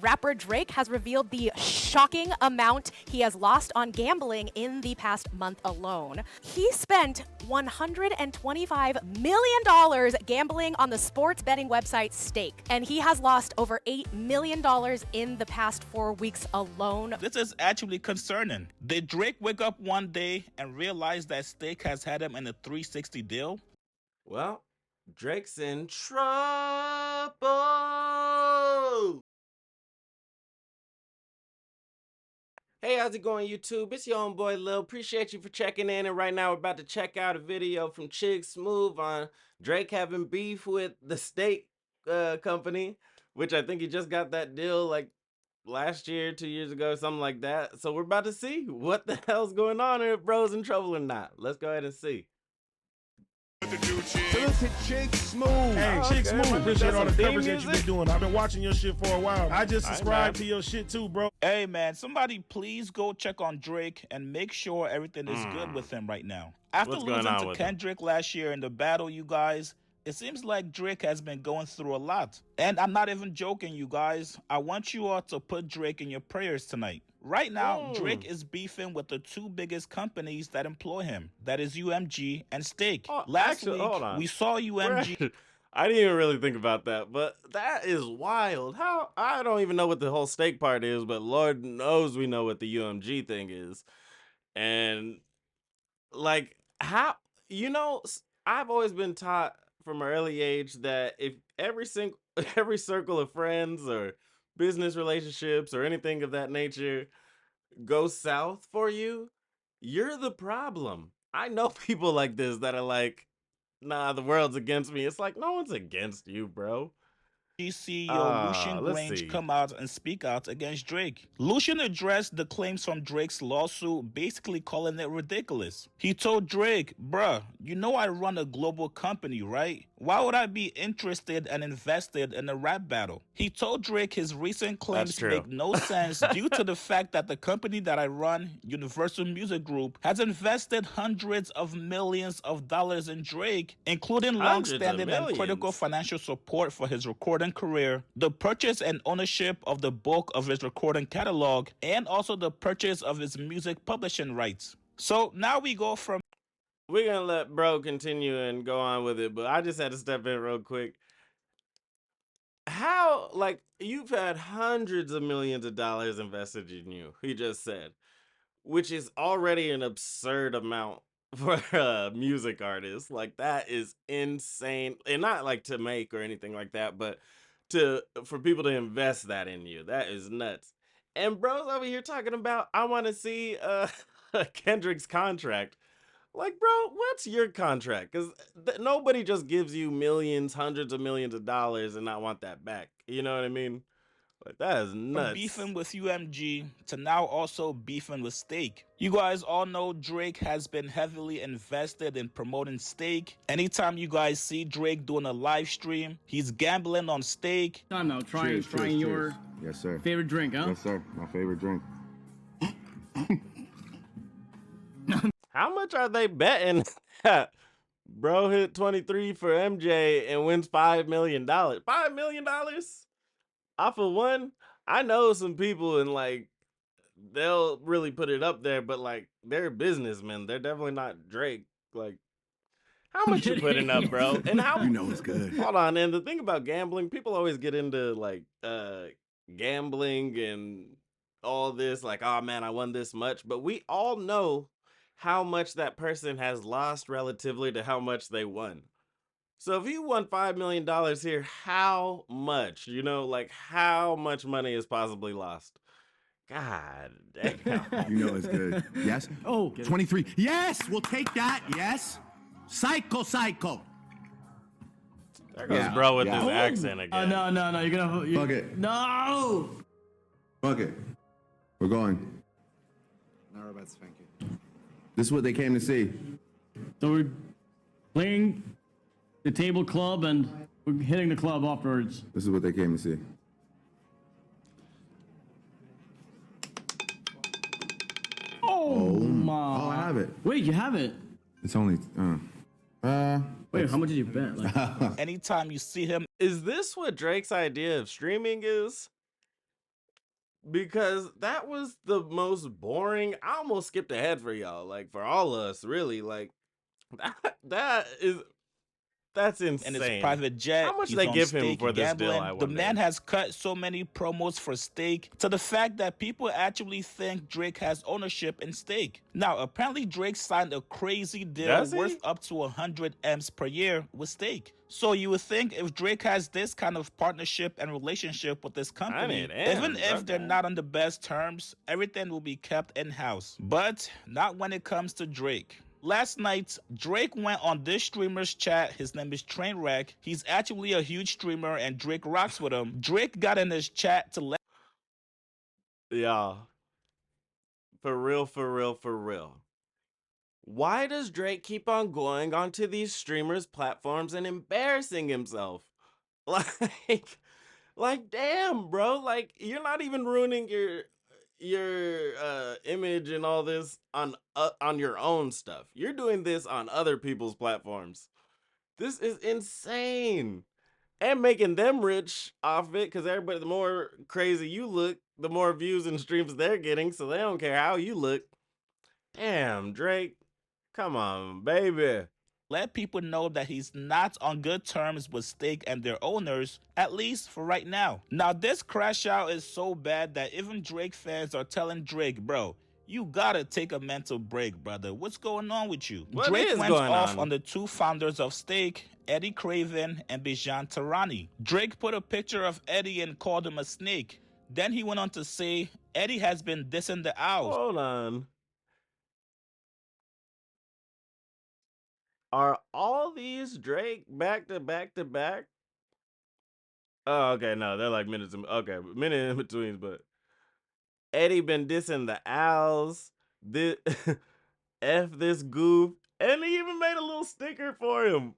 Rapper Drake has revealed the shocking amount he has lost on gambling in the past month alone. He spent $125 million gambling on the sports betting website Stake, and he has lost over $8 million in the past 4 weeks alone. This is actually concerning. Did Drake wake up one day and realize that Stake has had him in a 360 deal? Well, Drake's in trouble. Hey, how's it going, YouTube? It's your own boy Lil. Appreciate you for checking in. And right now we're about to check out a video from Chig Smooth on Drake having beef with the Stake company, which I think he just got that deal like last year, 2 years ago, something like that. So we're about to see what the hell's going on and if bro's in trouble or not. Let's go ahead and see. So look at Chig Smooth. Hey, Chig Smooth, appreciate all the coverage that you've been doing. I've been watching your shit for a while. I just subscribed to your shit too, bro. Hey man, somebody please go check on Drake and make sure everything is good with him right now. After losing to Kendrick last year in the battle, you guys, it seems like Drake has been going through a lot. And I'm not even joking, you guys. I want you all to put Drake in your prayers tonight. Right now, Drake is beefing with the two biggest companies that employ him. That is UMG and Stake. Last week, we saw UMG. I didn't even really think about that, but that is wild. How? I don't even know what the whole Stake part is, but Lord knows we know what the UMG thing is. And like, how, you know, I've always been taught from an early age that if every circle of friends or business relationships or anything of that nature goes south for you, you're the problem. I know people like this that are like, nah, the world's against me. It's like, no one's against you, bro. CEO Lucian Grange come out and speak out against Drake. Lucian addressed the claims from Drake's lawsuit, basically calling it ridiculous. He told Drake, bruh, you know I run a global company, right? Why would I be interested and invested in a rap battle? He told Drake his recent claims make no sense due to the fact that the company that I run, Universal Music Group, has invested hundreds of millions of dollars in Drake, including long-standing and critical financial support for his recording career, the purchase and ownership of the bulk of his recording catalog, and also the purchase of his music publishing rights. So now we go from... We're going to let bro continue and go on with it, but I just had to step in real quick. How, like, you've had hundreds of millions of dollars invested in you, he just said, which is already an absurd amount for a music artist. Like, that is insane. And not like to make or anything like that, but for people to invest that in you. That is nuts. And bro's over here talking about, I want to see Kendrick's contract. Like, bro, what's your contract? Because nobody just gives you millions, hundreds of millions of dollars and not want that back. You know what I mean? Like, that is nuts. From beefing with UMG to now also beefing with Stake. You guys all know Drake has been heavily invested in promoting Stake. Anytime you guys see Drake doing a live stream, he's gambling on Stake. Time out, trying your yes, sir. favorite drink, huh? Yes, sir. My favorite drink. How much are they betting? Bro hit 23 for MJ and wins $5 million. $5 million off of one? I know some people and like they'll really put it up there, but like they're businessmen. They're definitely not Drake. Like, how much you putting up, bro? And how You know it's good. Hold on, and the thing about gambling, people always get into like gambling and all this, like, oh man, I won this much, but we all know how much that person has lost relatively to how much they won. So if you won $5 million here, how much, you know, like how much money is possibly lost? God damn. You know it's good. Yes? Oh, 23. Yes, we'll take that. Yes. Psycho. There goes bro with his accent again. No, you're gonna... Fuck it. No! Fuck it. We're going. This is what they came to see. So we're playing the table club and we're hitting the club afterwards. This is what they came to see. Oh my. Oh, I have it. Wait, you have it? It's only, Wait, how much did you bet? Like, Anytime you see him... Is this what Drake's idea of streaming is? because that was the most boring. I almost skipped ahead for y'all, like for all of us, really. Like that's in his insane. private jet. How much He's they on give him stake for this deal? gambling. I The wonder. man has cut so many promos for stake to the fact that people actually think Drake has ownership in stake. Now, apparently Drake signed a crazy deal Does he? worth up to 100 M's per year with stake. So you would think if Drake has this kind of partnership and relationship with this company, even if they're not on the best terms, everything will be kept in-house. But not when it comes to Drake. Last night, Drake went on this streamer's chat. His name is Trainwreck. He's actually a huge streamer and Drake rocks with him. Drake got in his chat to let Yeah. For real, for real, for real. Why does Drake keep on going onto these streamers' platforms and embarrassing himself? Like damn, bro. Like you're not even ruining your image and all this on your own stuff. You're doing this on other people's platforms. This is insane. And making them rich off it, because everybody, the more crazy you look, the more views and streams they're getting, so they don't care how you look. Damn, Drake. Come on, baby. let people know that he's not on good terms with Stake and their owners, at least for right now. Now, this crash out is so bad that even Drake fans are telling Drake, bro, you gotta take a mental break, brother. What's going on with you? What Drake is went going off on? on the two founders of Stake, Eddie Craven and Bijan Tarani. Drake put a picture of Eddie and called him a snake. Then he went on to say, Eddie has been dissing the owls. Hold on. Are all these Drake back to back to back? Oh, okay, no, they're like minutes in betweens, but Eddie been dissing the owls, this F this goof, and he even made a little sticker for him.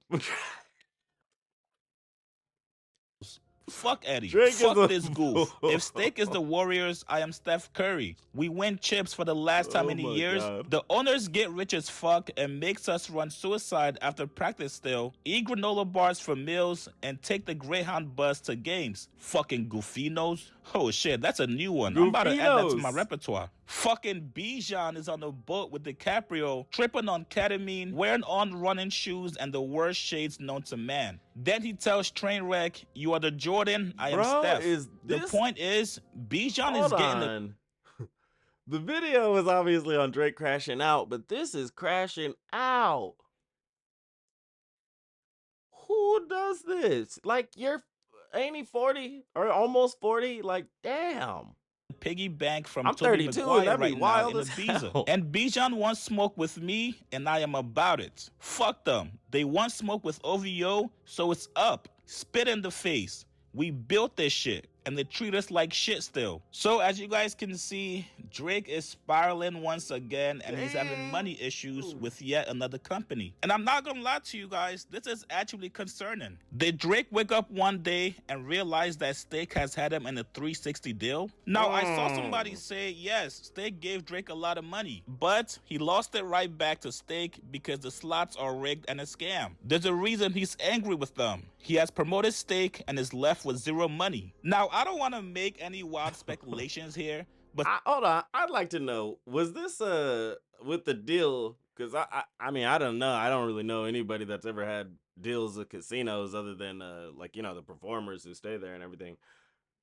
Fuck Eddie. Drake Fuck this goof. If Stake is the Warriors, I am Steph Curry. We win chips for the last how many years? God. The owners get rich as fuck and makes us run suicide after practice still, eat granola bars for meals, and take the Greyhound bus to games. Fucking goofinos. Oh shit, that's a new one. I'm about to add that to my repertoire. Fucking Bijan is on a boat with DiCaprio, tripping on ketamine, wearing on running shoes, and the worst shades known to man. Then he tells Trainwreck, you are the Jordan, I am Steph. The point is, Bijan is getting the video is obviously on Drake crashing out, but this is crashing out. Who does this? Like, ain't he 40 or almost 40? Like, damn. Piggy bank from I'm Tobey 32, Maguire that'd be right wild now in as Ibiza. hell. And Bijan wants smoke with me, and I am about it. Fuck them. They want smoke with OVO, so it's up. Spit in the face. We built this shit, and they treat us like shit still. So as you guys can see, Drake is spiraling once again, and he's having money issues with yet another company. And I'm not gonna lie to you guys, this is actually concerning. Did Drake wake up one day and realize that Stake has had him in a 360 deal? Now, I saw somebody say, yes, Stake gave Drake a lot of money, but he lost it right back to Stake because the slots are rigged and a scam. There's a reason he's angry with them. He has promoted Stake and is left with zero money. Now, I don't want to make any wild speculations here, but hold on. I'd like to know, was this with the deal? Because I mean, I don't know. I don't really know anybody that's ever had deals with casinos other than like, you know, the performers who stay there and everything.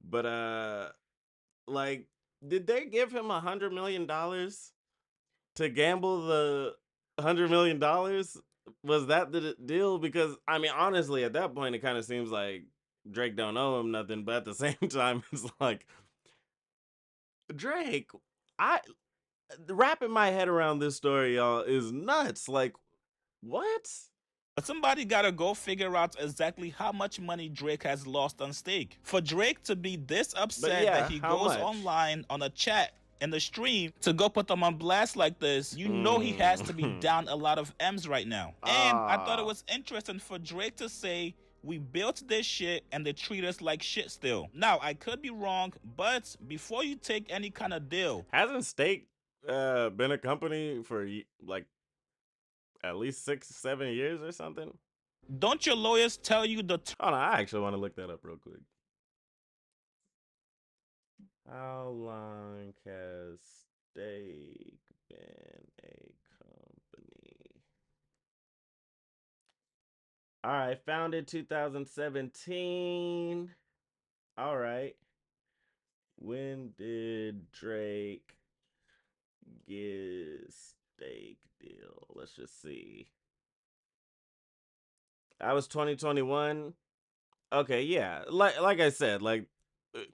But like, did they give him $100 million to gamble the $100 million? Was that the deal? Because I mean, honestly, at that point, it kind of seems like Drake don't owe him nothing. But at the same time, it's like, Drake, wrapping my head around this story, y'all, is nuts. Like, what? somebody gotta go figure out exactly how much money Drake has lost on Stake. For Drake to be this upset that he goes online on a chat in the stream to go put them on blast like this, you know he has to be down a lot of M's right now. And I thought it was interesting for Drake to say, we built this shit and they treat us like shit still. Now, I could be wrong, but before you take any kind of deal... Hasn't Stake been a company for like at least 6-7 years or something? Don't your lawyers tell you the... Hold on, I actually want to look that up real quick. How long has Steak been a company? All right, founded 2017. All right. When did Drake get Steak deal? Let's just see. That was 2021. Okay, yeah. Like I said, like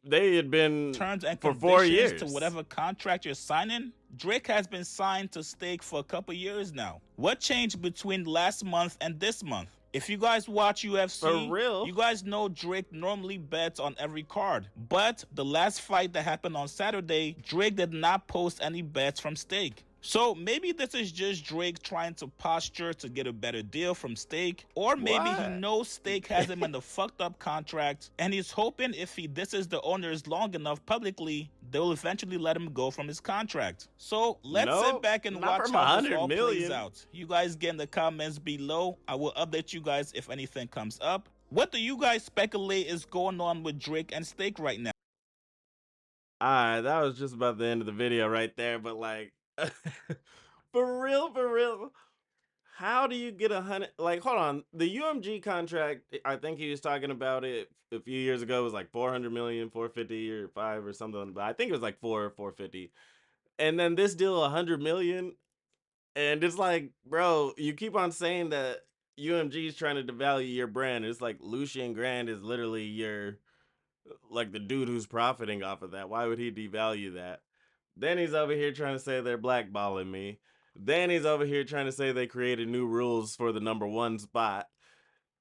they had been Terms and for 4 conditions years to whatever contract you're signing, Drake has been signed to Steak for a couple years now. What changed between last month and this month? If you guys watch For UFC, real? you guys know Drake normally bets on every card. But the last fight that happened on Saturday, Drake did not post any bets from Steak. So maybe this is just Drake trying to posture to get a better deal from Steak, or maybe he What? knows Steak has him in the fucked up contract, and he's hoping if he disses the owners long enough publicly, they'll eventually let him go from his contract. So let's sit Nope, back and not watch from how this 100 all plays million. out. You guys get in the comments below. I will update you guys if anything comes up. What do you guys speculate is going on with Drake and Steak right now? Alright, that was just about the end of the video right there, but like for real, how do you get 100? Like, hold on, the UMG contract, I think he was talking about it a few years ago, was like 400 million, 450 or 5 or something, but I think it was like 450. And then this deal 100 million, and it's like, bro, you keep on saying that UMG is trying to devalue your brand. It's like Lucian Grand is literally your like the dude who's profiting off of that. Why would he devalue that? Then he's over here trying to say they're blackballing me. Then he's over here trying to say they created new rules for the #1 spot.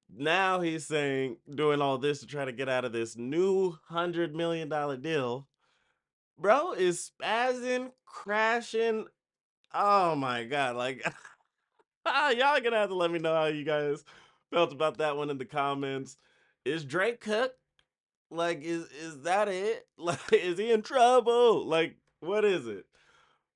Now he's saying doing all this to try to get out of this new $100 million deal. Bro is spazzing, crashing. Oh my god! Like, y'all gonna have to let me know how you guys felt about that one in the comments. Is Drake cooked? Like, is that it? Like, is he in trouble? Like, what is it?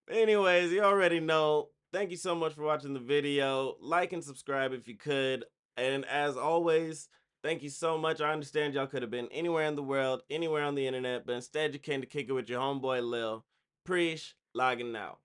Anyways, you already know. Thank you so much for watching the video. Like and subscribe if you could. And as always, thank you so much. I understand y'all could have been anywhere in the world, anywhere on the internet, but instead you came to kick it with your homeboy Lil. Preach, logging out.